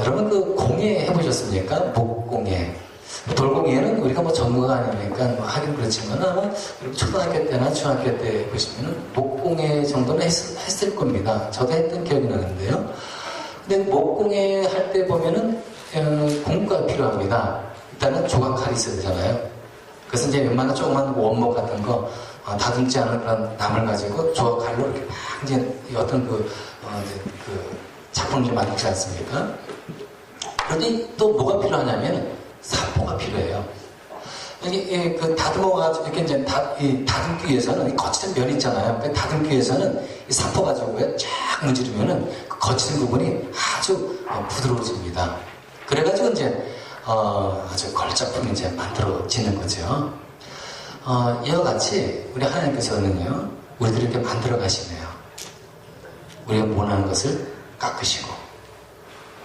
여러분 그 공예 해보셨습니까? 목공예. 돌공예는 우리가 뭐 전문가 아니니까 뭐 하긴 그렇지만 아마 초등학교 때나 중학교 때 보시면은 목공예 정도는 했을 겁니다. 저도 했던 기억이 나는데요. 근데 목공예 할 때 보면은 공구가 필요합니다. 일단은 조각칼이 있어야 되잖아요. 그래서 이제 웬만한 조그만 원목 같은 거 다듬지 않은 그런 나무를 가지고 조각칼로 이렇게 막 이제 어떤 그 작품을 좀 만들지 않습니까? 그런데 또 뭐가 필요하냐면 사포가 필요해요. 여기 그 다듬어가지고 이렇게 이제 다듬기 위해서는 거친 면이 있잖아요. 그 다듬기 위해서는 이 사포 가지고 쫙 문지르면은 그 거친 부분이 아주 부드러워집니다. 그래가지고 이제 아주 걸작품이 이제 만들어지는 거죠. 이와 같이 우리 하나님께서는요, 우리들을 이렇게 만들어 가시네요. 우리가 원하는 것을 깎으시고,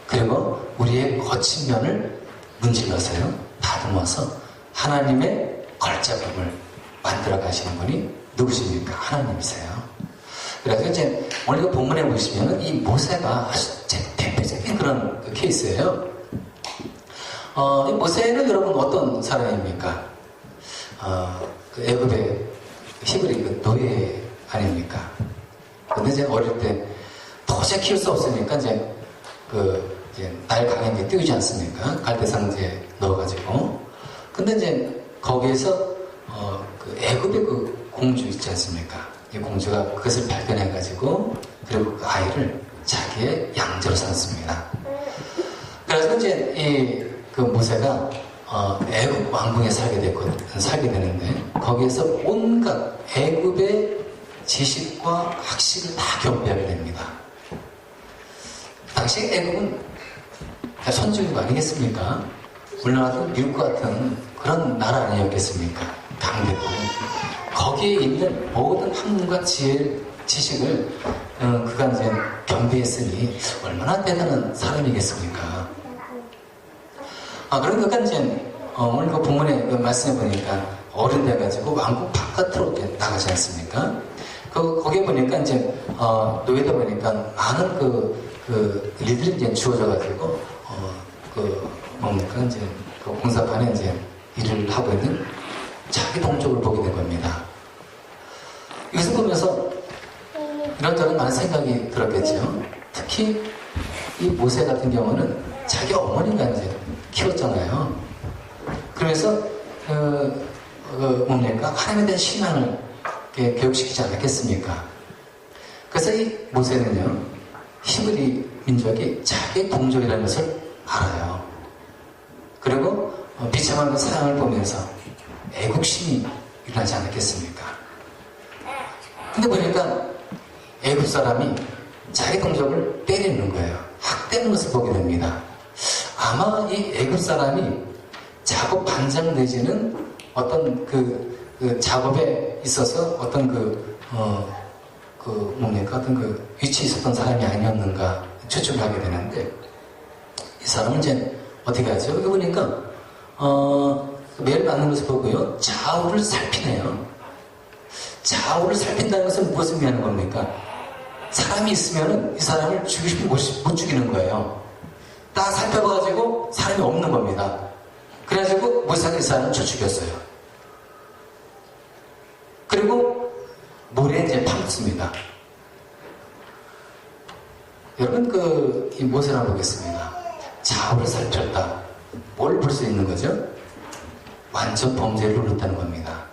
그리고 우리의 거친 면을 문질러서요, 다듬어서 하나님의 걸작품을 만들어 가시는 분이 누구십니까? 하나님이세요. 그래서 이제 오늘 그 본문에 보시면은 이 모세가 아주 대표적인 그런 그 케이스예요. 이 모세는 여러분 어떤 사람입니까? 그 애굽의 히브리 그 노예 아닙니까? 근데 이제 어릴 때 도저히 키울 수 없으니까 이제 날 강에 띄우지 않습니까? 갈대상 이제 넣어가지고. 근데 이제 거기에서 그 애굽의 그 공주 있지 않습니까? 이 공주가 그것을 발견해가지고 그리고 그 아이를 자기의 양자로 삼습니다. 그래서 이제 그 모세가 애굽 왕궁에 살게 되는데 거기에서 온갖 애굽의 지식과 학식을 다 겸비하게 됩니다. 당시 애굽은 선진국 아니겠습니까? 우리나라도 미국 같은 그런 나라 아니었겠습니까? 강대국. 거기에 있는 모든 학문과 지식을 그가 이제 겸비했으니 얼마나 대단한 사람이겠습니까? 그러니까 이제 오늘 그 본문에 그 말씀해 보니까 어른 돼가지고 왕국 바깥으로 나가지 않습니까? 거기에 보니까 이제 노예다 보니까 많은 그 일들이 이제 주어져가지고 이제 그 공사판에 이제 일을 하고 있는 자기 동족을 보게 된 겁니다. 이것을 보면서 이런저런 많은 생각이 들었겠죠. 특히 이 모세 같은 경우는 자기 어머니가 이제 키웠잖아요. 그래서 하나님에 대한 신앙을 교육시키지 않았겠습니까? 그래서 이 모세는요, 히브리 민족이 자기 동족이라는 것을 알아요. 그리고 비참한 그 사랑을 보면서 애국심이 일어나지 않았겠습니까? 근데 보니까 애국 사람이 자기 동족을 때리는 거예요. 학대하는 것을 보게 됩니다. 아마 이 애국 사람이 작업 반장 내지는 어떤 그 작업에 있어서 어떤 어떤 그 위치에 있었던 사람이 아니었는가 추측을 하게 되는데, 이 사람은 이제 어떻게 하죠? 여기 보니까 매일 맞는 것을 보고요, 좌우를 살피네요. 좌우를 살핀다는 것은 무엇을 의미하는 겁니까? 사람이 있으면은 이 사람을 죽이고 싶으면 못 죽이는 거예요. 딱 살펴봐가지고 사람이 없는 겁니다. 그래가지고 모세가 이 사람을 쳐 죽였어요. 그리고 모래에 이제 파묻습니다. 여러분 이 모세를 한번 보겠습니다. 좌우를 살폈다. 뭘 볼 수 있는 거죠? 완전 범죄를 눌렀다는 겁니다.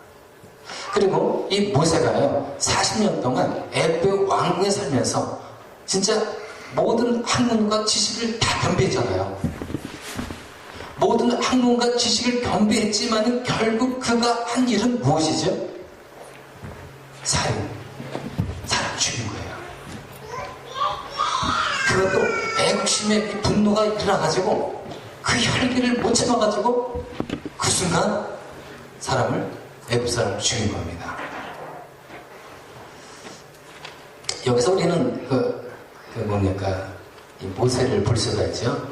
그리고 이 모세가요, 40년 동안 애굽의 왕궁에 살면서 진짜 모든 학문과 지식을 다 겸비했잖아요. 모든 학문과 지식을 겸비했지만 결국 그가 한 일은 무엇이죠? 사람 죽인 거예요. 그것도 애국심의 분노가 일어나가지고 그 혈기를 못 참아가지고 그 순간 애굽 사람을 죽인 겁니다. 여기서 우리는 이 모세를 볼 수가 있죠.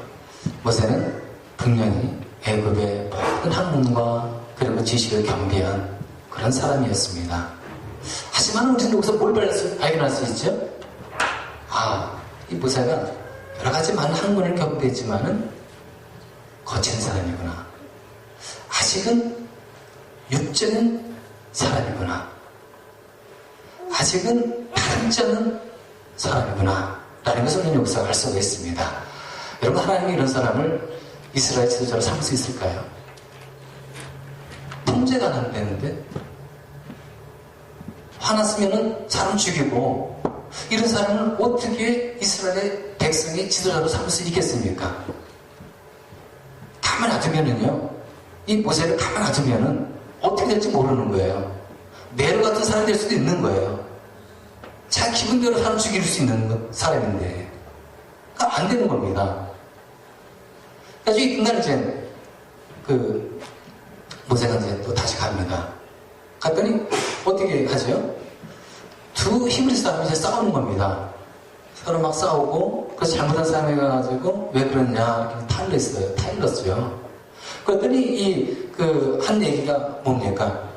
모세는 분명히 애굽의 모든 학문과 그리고 지식을 겸비한 그런 사람이었습니다. 하지만 우리는 여기서 뭘 발견할 수 있죠? 이 모세가 여러 가지 많은 학문을 겪었지만은 거친 사람이구나. 아직은 육적인 사람이구나. 아직은 다름지 사람이구나. 라는 것을 오늘 역사가 알 수가 있습니다. 여러분, 하나님이 이런 사람을 이스라엘 지도자로 삼을 수 있을까요? 통제가 안 되는데 화났으면은 사람 죽이고, 이런 사람을 어떻게 이스라엘의 백성의 지도자로 삼을 수 있겠습니까? 가만 놔두면은요, 이 모세를 가만 놔두면은 어떻게 될지 모르는 거예요. 네로 같은 사람이 될 수도 있는 거예요. 자기 기분대로 사람 죽일 수 있는 사람인데, 그러니까 안 되는 겁니다. 그래서 이 인간 이제 모세가 이제 또 다시 갑니다. 갔더니 어떻게 하죠? 두 히브리 사람이 이제 싸우는 겁니다. 서로 막 싸우고, 그래서 잘못한 사람이 가가지고 왜 그러냐 이렇게 타일렀어요. 그랬더니 한 얘기가 뭡니까?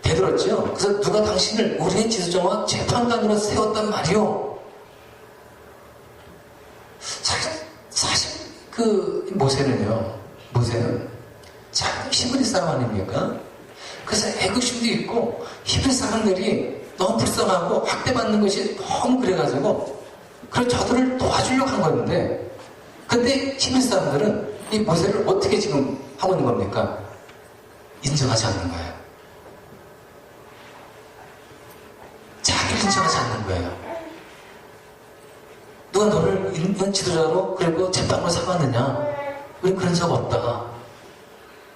되들었죠. 그래서 누가 당신을 우리의 지도자와 재판관으로 세웠단 말이오. 사실 모세는 참 히브리 사람 아닙니까? 그래서 애국심도 있고, 히브리 사람들이 너무 불쌍하고 학대받는 것이 너무 그래가지고, 그래서 저들을 도와주려고 한 건데, 근데 히브리 사람들은 이 모세를 어떻게 지금 하고 있는 겁니까? 인정하지 않는 거예요. 자기를 인정하지 않는 거예요. 누가 너를 인간 지도자로 그리고 재판으로 삼았느냐? 왜 그런 적 없다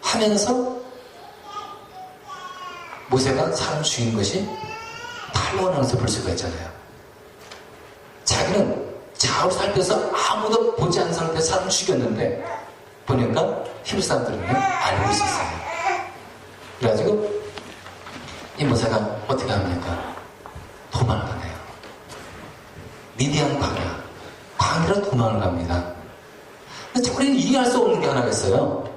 하면서 모세가 사람 죽인 것이 탈로하는 것을 볼 수가 있잖아요. 자기는 좌우 살펴서 아무도 보지 않은 상태에서 사람 죽였는데, 보니까 히브리 사람들은 알고 있었어요. 그래가지고 이 모세가 어떻게 합니까? 도망을 가네요. 미디안 광야로 도망을 갑니다. 근데 우리는 이해할 수 없는 게 하나가 있어요.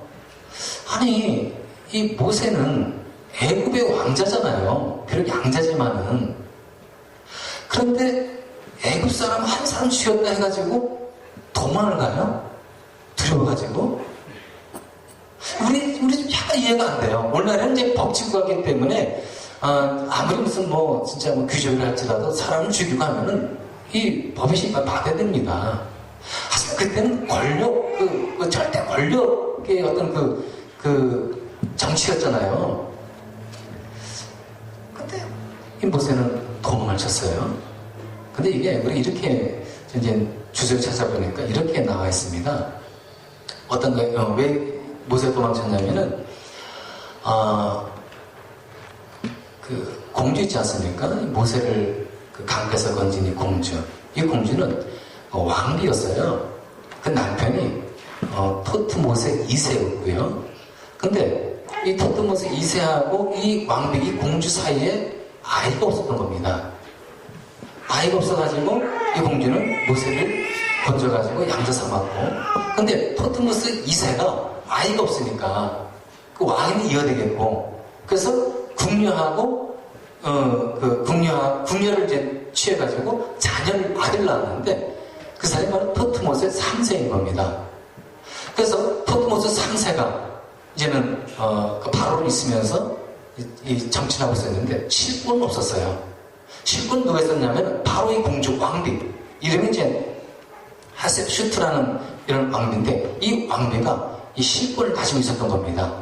아니, 이 모세는 애굽의 왕자잖아요. 비록 양자지만은. 그런데 애굽 사람 한 사람 죽였다 해가지고 도망을 가요? 두려워가지고. 우리 좀 약간 이해가 안 돼요. 오늘날은 이제 법치국가이기 때문에 아무리 무슨 진짜 규정을 할지라도 사람을 죽이고 하면은 이 법의 심판 받아야 됩니다. 하지만 그때는 권력, 절대 권력의 어떤 정치였잖아요. 근데 이 모세는 도망을 쳤어요. 근데 이게 우리 이렇게 이제 주제를 찾아보니까 이렇게 나와 있습니다. 어떤 거예요? 왜 모세가 도망쳤냐면은 공주 있지 않습니까? 모세를 강가에서 건진 이 공주. 이 공주는 왕비였어요. 그 남편이 토트모세 2세였고요. 근데 이 토트모세 2세하고 이 왕비, 이 공주 사이에 아이가 없었던 겁니다. 아이가 없어가지고 이 공주는 모세를 건져가지고 양자 삼았고, 근데 토트모스 2세가 아이가 없으니까 그 왕위는 이어되겠고, 그래서 궁녀하고 궁녀를 이제 취해가지고 아들을 낳았는데, 그 사람이 바로 토트모스 3세인 겁니다. 그래서 토트모스 3세가 이제는 바로로 있으면서 이 정치하고 있었는데 실권은 없었어요. 실권 누가 있었냐면 바로 이 공주 왕비, 이름이 이제 하셋슈트라는 이런 왕비인데, 이 왕비가 이 실권을 가지고 있었던 겁니다.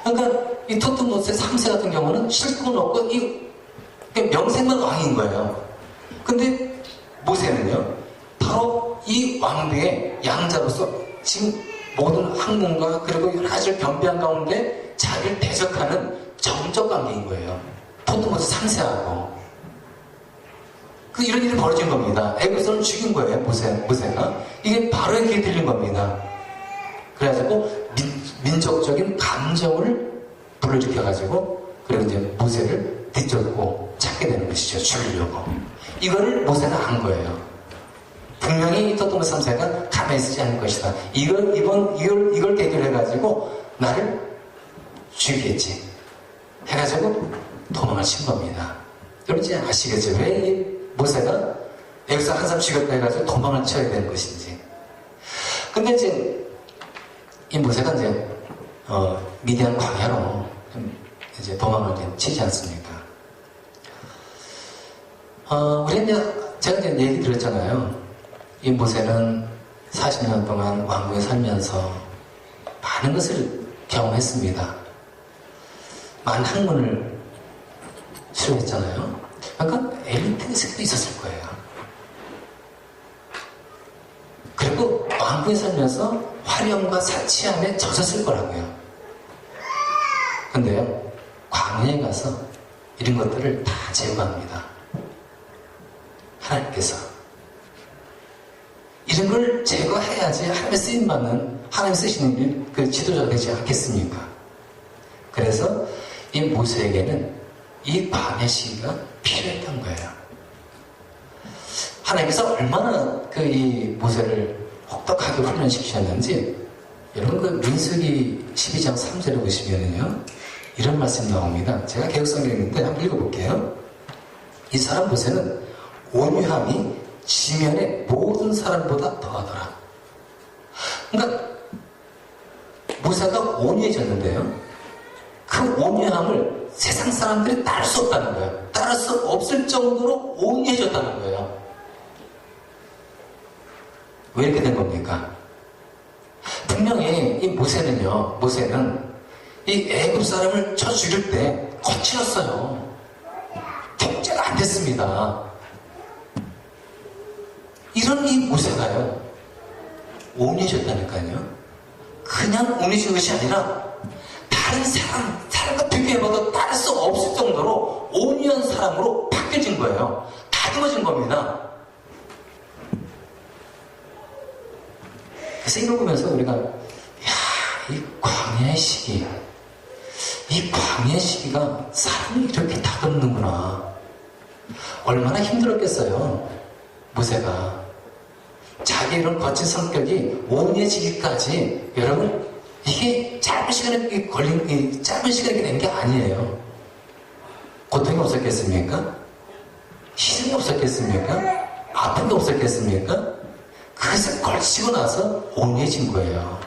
그러니까 이 토트모스 3세 같은 경우는 실권 없고 명색만 왕인 거예요. 근데 모세는요, 바로 이 왕비의 양자로서 지금 모든 학문과 그리고 여러 가지를 겸비한 가운데 자기를 대적하는 정적 관계인 거예요. 토트모스 3세하고. 이런 일이 벌어진 겁니다. 애굽에서는 죽인 거예요, 모세가. 이게 바로 이렇게 들린 겁니다. 그래가지고 민족적인 감정을 불러일으켜가지고, 그리고 이제 모세를 뒤쫓고 찾게 되는 것이죠. 죽이려고. 이거를 모세는 안 거예요. 분명히 토트모스 3세가 가만히 있지 않을 것이다. 이걸 계기로 해가지고 나를 죽이겠지 해가지고 도망을 친 겁니다. 여러분 이제 아시겠죠? 왜 이 모세가 애굽에서 한 사람 죽였다 해가지고 도망을 쳐야 되는 것인지. 근데 이제 이 모세가 이제 미디안 광야로 이제 도망을 이제 치지 않습니까? 우리 이제 제가 이제 얘기 드렸잖아요. 이 모세는 40년 동안 왕국에 살면서 많은 것을 경험했습니다. 많은 학문을 수료했잖아요. 그러니까 엘리트 세계도 있었을 거예요. 그리고 왕국에 살면서 화려함과 사치함에 젖었을 거라고요. 근데요, 광야에 가서 이런 것들을 다 제거합니다. 하나님께서. 이런 걸 제거해야지 하나님의 쓰임받는, 하나님 쓰시는 일, 그 지도자가 되지 않겠습니까? 그래서 이 모세에게는 이 광야 시기가 필요했던 거예요. 하나님께서 얼마나 이 모세를 혹독하게 훈련시키셨는지, 여러분 그 민수기 12장 3절에 보시면은요, 이런 말씀이 나옵니다. 제가 개혁성경인데 한번 읽어볼게요. 이 사람 모세는 온유함이 지면의 모든 사람보다 더하더라. 그러니까 모세가 온유해졌는데요, 그 온유함을 세상 사람들이 따를 수 없다는 거예요. 따를 수 없을 정도로 온유해졌다는 거예요. 왜 이렇게 된 겁니까? 분명히 이 모세는 이 애굽 사람을 쳐 죽일 때 거칠었어요. 통제가 안 됐습니다. 이런 이 모세가요, 온유해졌다니까요. 그냥 온유해진 것이 아니라 다른 사람과 비교해봐도 따를 수 없을 정도로 온유한 사람으로 바뀌어진 거예요. 다듬어진 겁니다. 그래서 이걸 보면서 우리가, 이 광야의 시기, 이 광야의 시기가 사람을 이렇게 다듬는구나. 얼마나 힘들었겠어요, 모세가. 자기 이런 거친 성격이 온유해지기까지, 여러분, 이게 짧은 시간에 짧은 시간에 된 게 아니에요. 고통이 없었겠습니까? 희생이 없었겠습니까? 아픈 게 없었겠습니까? 그것을 걸치고 나서 온유해진 거예요.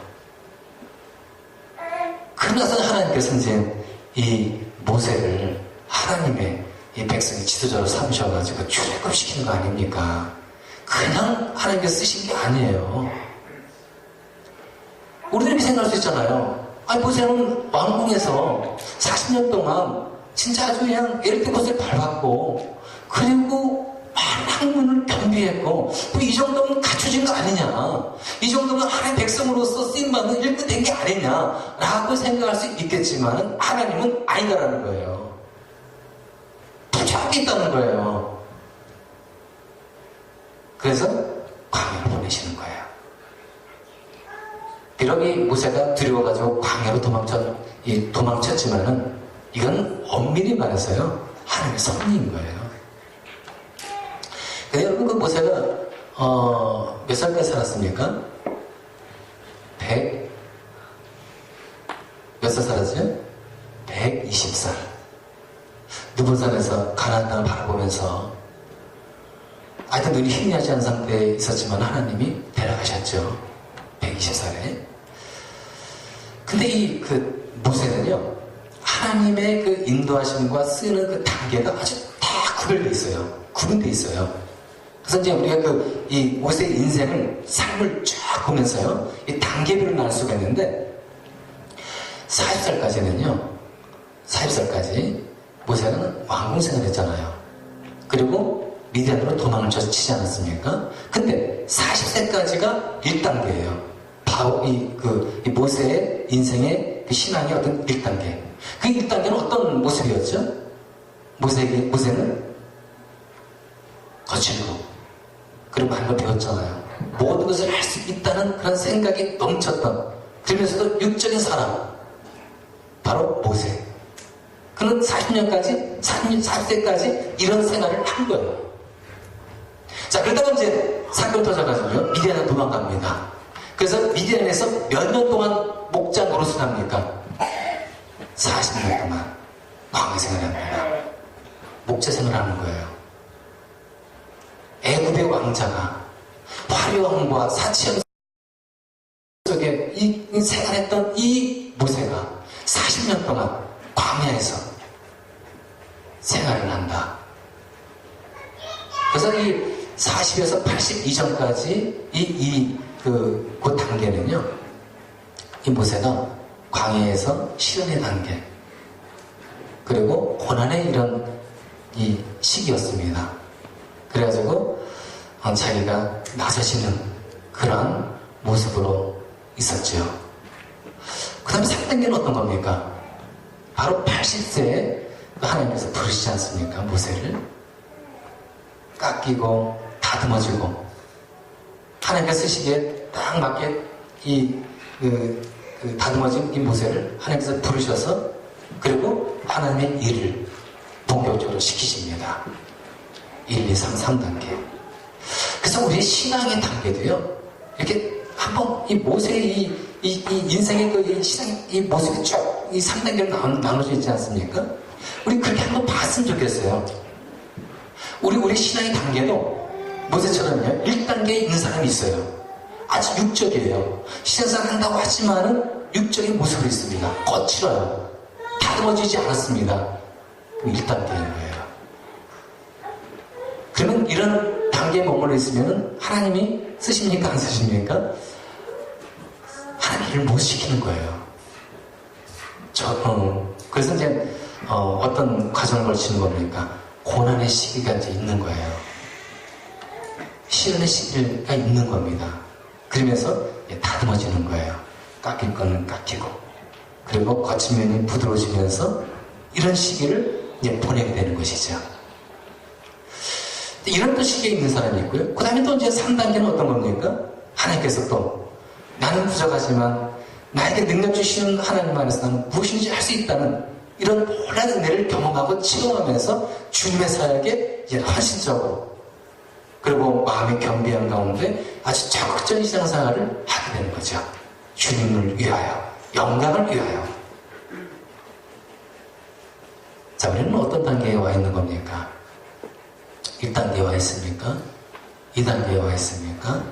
그러나서 하나님께서 이제 이 모세를 하나님의 이 백성의 지도자로 삼으셔가지고 출애굽시키는 거 아닙니까? 그냥 하나님께서 쓰신 게 아니에요. 우리들이 생각할 수 있잖아요. 모세는 왕궁에서 40년 동안 진짜 아주 그냥 에르트 곳을 밟았고, 그리고 많은 학문을 겸비했고, 이 정도면 갖춰진 거 아니냐, 이 정도면 하나님의 백성으로서 쓰임받는 일꾼 된 게 아니냐 라고 생각할 수 있겠지만, 하나님은 아니다라는 거예요. 부족한 게 있다는 거예요. 그래서 광야로 보내시는 거예요. 비록 이 모세가 두려워가지고 광야로 도망쳤지만은, 이건 엄밀히 말해서요, 하나님의 섭리인 거예요. 근데 여러분, 그 모세가 몇 살까지 살았습니까? 몇 살 살았죠? 120살. 느본산에서 가나안 땅을 바라보면서, 하여튼 눈이 희미하지 않은 상태에 있었지만 하나님이 데려가셨죠. 120살에. 근데 모세는요, 하나님의 그 인도하심과 쓰는 그 단계가 아주 다 구별되어 있어요. 구분되어 있어요. 그래서 이제 우리가 이 모세의 인생을, 삶을 쫙 보면서요, 이 단계별로 나눌 수가 있는데, 40살까지는요, 40살까지 모세는 왕궁 생활을 했잖아요. 그리고 미디안으로 도망을 치지 않았습니까? 근데 40세까지가 1단계예요. 바로 이 모세의 인생의 그 신앙의 어떤 1단계. 그 1단계는 어떤 모습이었죠? 모세는 거칠고, 그리고 많은 걸 배웠잖아요. 모든 것을 할 수 있다는 그런 생각이 넘쳤던, 그러면서도 육적인 사람, 바로 모세. 그는 40세까지 이런 생활을 한 거예요. 자, 그러다가 이제 사건이 터져가지고요, 미디안으로 도망갑니다. 그래서 미디안에서 몇 년 동안 목자 노릇을 합니까? 40년 동안 광야 생활합니다. 목자 생활하는 거예요. 애굽의 왕자가 화려함과 사치함 속에 이 생활했던 이 모세가 40년 동안 광야에서 생활을 한다. 그래서 이 40에서 80 이전까지 그 단계는요, 이 모세가 광야에서 시련의 단계, 그리고 고난의 이런 이 시기였습니다. 그래가지고 자기가 나서시는 그런 모습으로 있었죠. 그 다음에 3단계는 어떤 겁니까? 바로 80세에 하나님께서 부르시지 않습니까? 모세를 깎이고 다듬어지고 하나님께서 쓰시기에 딱 맞게 그 다듬어진 이 모세를 하나님께서 부르셔서 그리고 하나님의 일을 본격적으로 시키십니다. 1, 2, 3, 3단계. 그래서 우리 신앙의 단계도요, 이렇게 한번 이 모세의 이 인생의 그 신앙의 이 모습이 쭉 이 3단계로 나눠져 있지 않습니까? 우리 그렇게 한번 봤으면 좋겠어요. 우리 신앙의 단계도 모세처럼요, 1단계에 있는 사람이 있어요. 아주 육적이에요. 신앙생활 한다고 하지만은 육적인 모습으로 있습니다. 거칠어요. 다듬어지지 않았습니다. 1단계인 거예요. 그러면 이런 단계에 머물러 있으면 하나님이 쓰십니까? 안 쓰십니까? 하나님 일을 못 시키는 거예요. 그래서 이제 어떤 과정을 걸치는 겁니까? 고난의 시기가 이제 있는 거예요. 시련의 시기가 있는 겁니다. 그러면서 다듬어지는 거예요. 깎일 거는 깎이고, 그리고 거친 면이 부드러워지면서 이런 시기를 이제 보내게 되는 것이죠. 이런 또 시기에 있는 사람이 있고요. 그 다음에 또 이제 3단계는 어떤 겁니까? 하나님께서 또 나는 부족하지만 나에게 능력 주시는 하나님 안에서 나는 무엇인지 할 수 있다는 이런 놀라운 은혜를 경험하고 체험하면서 주님의 사역에 이제 헌신적으로, 그리고 마음의 겸비한 가운데 아주 적극적인 신앙생활을 하게 되는 거죠. 주님을 위하여, 영광을 위하여. 자, 우리는 어떤 단계에 와 있는 겁니까? 1단계에 와 있습니까? 2단계에 와 있습니까?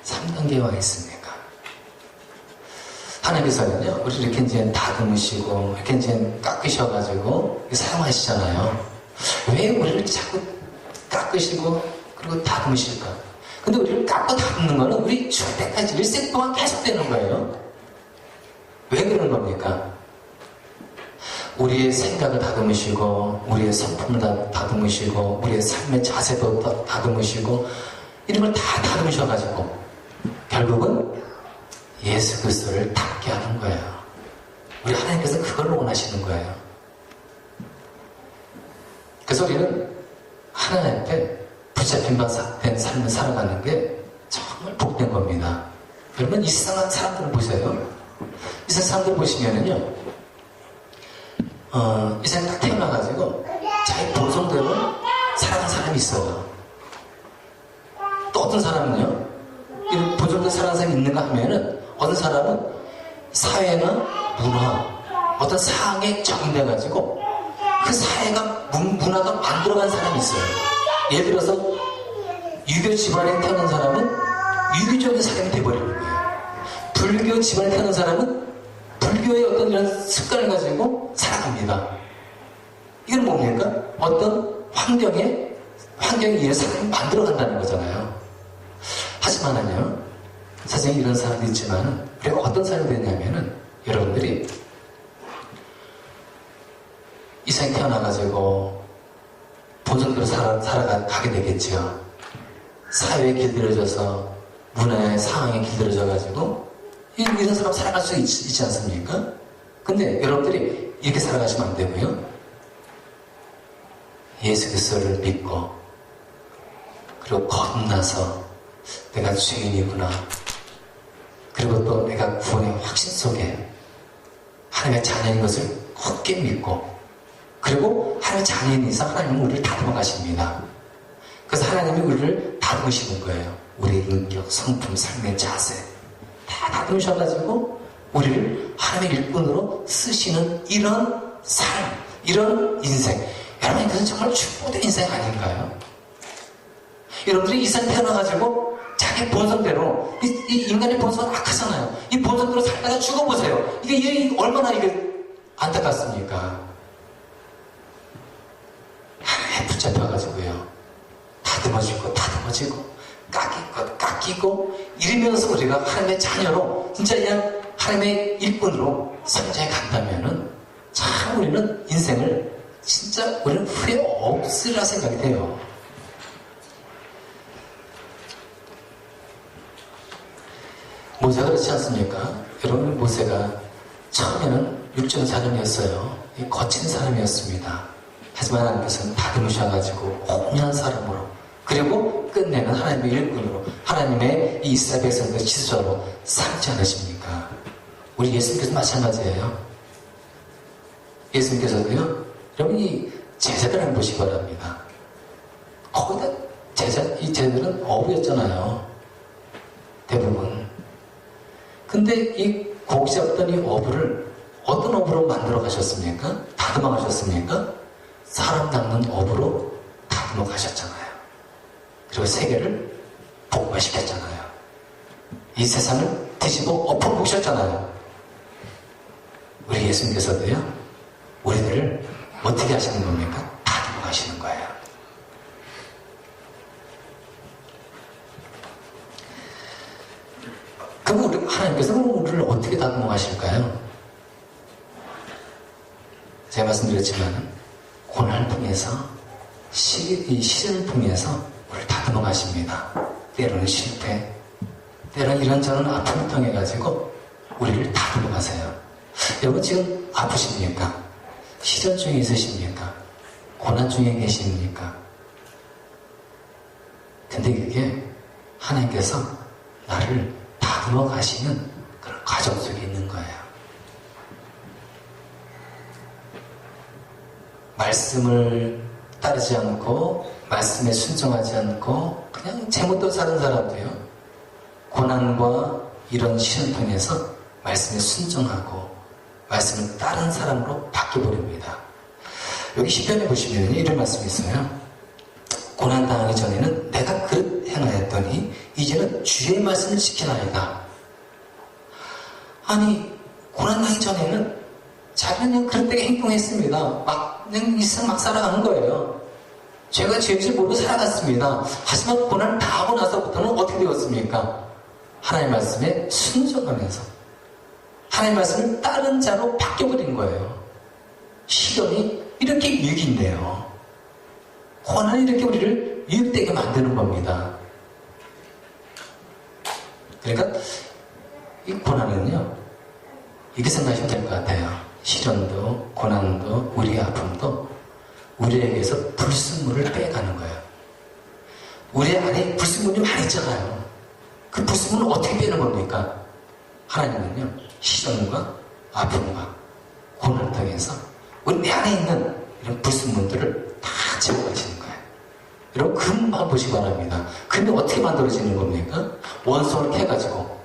3단계에 와 있습니까? 하나님께서는요, 우리 이렇게 이제 다듬으시고, 이렇게 이제 깎으셔가지고, 사용하시잖아요. 왜 우리를 자꾸 깎으시고, 그리고 다듬으실까? 근데 우리를 깎고 다듬는 거는 우리 죽을 때까지 일생 동안 계속되는 거예요. 왜 그러는 겁니까? 우리의 생각을 다듬으시고, 우리의 성품을 다듬으시고, 우리의 삶의 자세도 다듬으시고, 이런 걸 다 다듬으셔가지고, 결국은 예수 그리스도를 닮게 하는 거예요. 우리 하나님께서 그걸 원하시는 거예요. 그래서 우리는 하나님 앞에 붙잡힌 바 된 삶을 살아가는 게 정말 복된 겁니다. 여러분, 이 세상 사람들을 보세요. 이 세상 사람들 보시면은요, 이 세상 딱 태어나가지고 자기 본성대로 살아가는 사람이 있어요. 또 어떤 사람은요, 이 본성대로 살아가는 사람이 있는가 하면은, 어떤 사람은 사회나 문화, 어떤 사항에 적응돼가지고 그 사회가 문화가 만들어간 사람이 있어요. 예를 들어서 유교 집안에 태어난 사람은 유교적인 사람이 돼버리는 거예요. 불교 집안에 태어난 사람은 불교의 어떤 이런 습관을 가지고 살아갑니다. 이건 뭡니까? 어떤 환경에 의해서 사람이 만들어간다는 거잖아요. 하지만은요, 사실 이런 사람도 있지만, 우리가 어떤 사람이 되냐면은, 여러분들이 이 세상에 태어나가지고 본성대로 살아가게 되겠죠. 사회에 길들여져서, 문화의 상황에 길들여져가지고, 이런 사람 살아갈 수 있지 않습니까? 근데 여러분들이 이렇게 살아가시면 안 되고요. 예수 그리스도를 믿고, 그리고 거듭나서 내가 죄인이구나. 그리고 또 내가 구원의 확신 속에 하나님의 자녀인 것을 굳게 믿고, 그리고 하나님의 자녀인 이상 하나님은 우리를 다듬어 가십니다. 그래서 하나님이 우리를 다듬으시는 거예요. 우리의 인격, 성품, 삶의 자세 다 다듬으셔가지고 우리를 하나님의 일꾼으로 쓰시는 이런 삶, 이런 인생. 여러분, 이것은 정말 축복된 인생 아닌가요? 여러분들이 이 세상 태어나가지고 자기 본성대로, 이 인간의 본성은 악하잖아요. 이 본성대로 살다가 죽어보세요. 이게 얼마나 이게 안타깝습니까? 하나에 붙잡혀가지고요. 다듬어지고, 깎이고, 이러면서 우리가 하나님의 자녀로, 진짜 그냥 하나님의 일꾼으로 성장해 간다면은, 참 우리는 인생을, 진짜 우리는 후회 없으리라 생각이 돼요. 모세가 그렇지 않습니까? 여러분, 모세가 처음에는 육정 사람이었어요. 거친 사람이었습니다. 하지만 하나님께서는 다듬으셔가지고 온유한 사람으로, 그리고 끝내는 하나님의 일꾼으로, 하나님의 이 이스라엘 백성들의 지도자로 삼지 않으십니까? 우리 예수님께서 마찬가지예요. 예수님께서도요, 여러분 이 제자들 한번 보시기 바랍니다. 거기다 이 제자들은 어부였잖아요. 대부분. 근데 이 고기 잡던 이 어부를 어떤 어부로 만들어 가셨습니까? 다듬어 가셨습니까? 사람 낚는 어부로 다듬어 가셨잖아요. 그리고 세계를 복음화시켰잖아요. 이 세상을 뒤집어 엎어 보셨잖아요. 우리 예수님께서도요, 우리들을 어떻게 하시는 겁니까? 다듬어 가시는 거예요. 그럼 하나님께서 우리를 어떻게 다듬어 가실까요? 제가 말씀드렸지만, 고난을 통해서, 시련을 통해서 우리를 다듬어 가십니다. 때로는 실패, 때로는 이런저런 아픔을 통해 가지고 우리를 다듬어 가세요. 여러분 지금 아프십니까? 시련 중에 있으십니까? 고난 중에 계십니까? 근데 그게 하나님께서 나를 다듬어 가시는 그런 과정 속에 있는 거예요. 말씀을 따르지 않고, 말씀에 순종하지 않고, 그냥 제멋대로 사는 사람도요, 고난과 이런 시련 통해서 말씀에 순종하고, 말씀을 따른 사람으로 바뀌어버립니다. 여기 시편에 보시면 이런 말씀이 있어요. 고난당하기 전에는 내가 그릇 행하였더니 이제는 주의 말씀을 지키나이다. 아니, 고난당하기 전에는 자기는 그냥 그릇되게 행동했습니다. 그냥 일상 막 살아가는 거예요. 죄가 죄인지 모르고 살아갔습니다. 하지만 고난을 다 하고 나서부터는 어떻게 되었습니까? 하나님의 말씀에 순종하면서 하나님의 말씀을 따른 자로 바뀌어버린 거예요. 시련이 이렇게 유익인데요. 고난이 이렇게 우리를 유익되게 만드는 겁니다. 그러니까 이 고난은요, 이렇게 생각하시면 될 것 같아요. 시련도 고난도 우리의 아픔도 우리에게서 불순물을 빼가는 거예요. 우리 안에 불순물이 많이 있잖아요. 그 불순물을 어떻게 빼는 겁니까? 하나님은요, 시련과 아픔과 고난을 통해서 우리 내 안에 있는 이런 불순물들을 다 제거하시는 거예요. 여러분 금 한번 보시기 바랍니다. 금이 어떻게 만들어지는 겁니까? 원성을 캐가지고,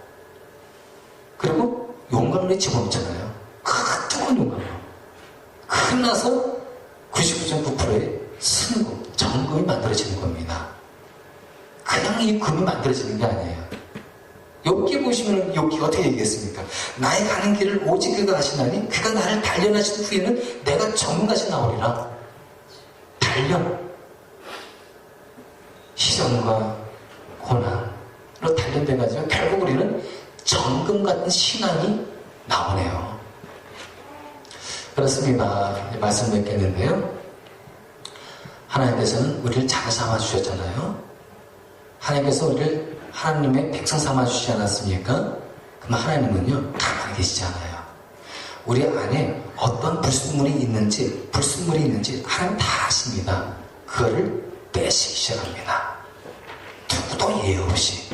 그리고 용광로에 집어넣잖아요. 큰 뜨거운 용광로. 끝나서 99.9%의 순금, 정금이 만들어지는 겁니다. 그냥 이 금이 만들어지는 게 아니에요. 욥기 보시면 욥기가 어떻게 얘기했습니까? 나의 가는 길을 오직 그가 가시나니 그가 나를 단련하신 후에는 내가 정금같이 나오리라. 단련. 시련과 고난으로 단련돼가지고 결국 우리는 정금 같은 신앙이 나오네요. 그렇습니다. 말씀 맺겠는데요. 하나님께서는 우리를 잘 삼아주셨잖아요. 하나님께서 우리를 하나님의 백성 삼아주시지 않았습니까? 그럼 하나님은요, 가만히 계시지 않아요. 우리 안에 어떤 불순물이 있는지 하나님 다 아십니다. 그거를 빼시기 시작합니다. 누구도 예외 없이.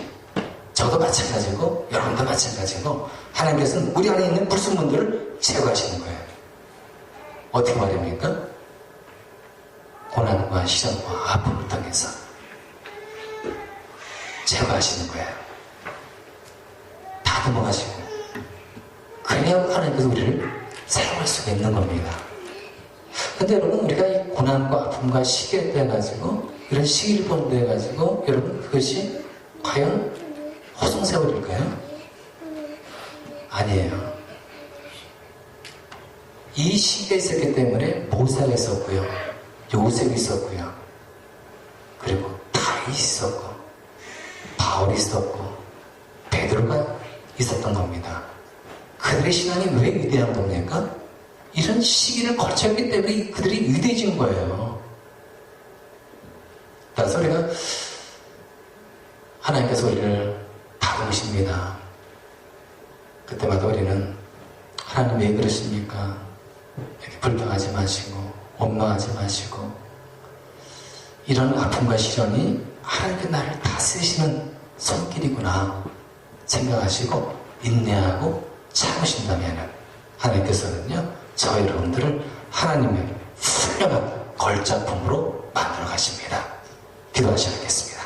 저도 마찬가지고 여러분도 마찬가지고 하나님께서는 우리 안에 있는 불순물들을 제거하시는 거예요. 어떻게 말입니까? 고난과 시련과 아픔을 통해서 제거하시는 거예요. 다듬어 가시고, 그래야 하나님께서 우리를 사용할 수가 있는 겁니다. 근데 여러분, 우리가 이 고난과 아픔과 시기에 대해 가지고, 이런 시기를 본데 가지고, 여러분, 그것이 과연 호송세월일까요? 아니에요. 이 시기에 있었기 때문에 모세가 있었고요, 요셉이 있었고요, 그리고 다윗이 있었고, 바울이 있었고, 베드로가 있었던 겁니다. 그들의 신앙이 왜 위대한 겁니까? 이런 시기를 거쳤기 때문에 그들이 위대해진 거예요. 따라서 우리가 하나님께서 우리를 다루십니다. 그때마다 우리는 하나님 왜 그러십니까? 이렇게 불평하지 마시고 원망하지 마시고, 이런 아픔과 시련이 하나님께 나를 다스리시는 손길이구나 생각하시고 인내하고 참으신다면 하나님께서는요, 저 여러분들을 하나님의 훌륭한 걸작품으로 만들어 가십니다. 기도하셔야겠습니다.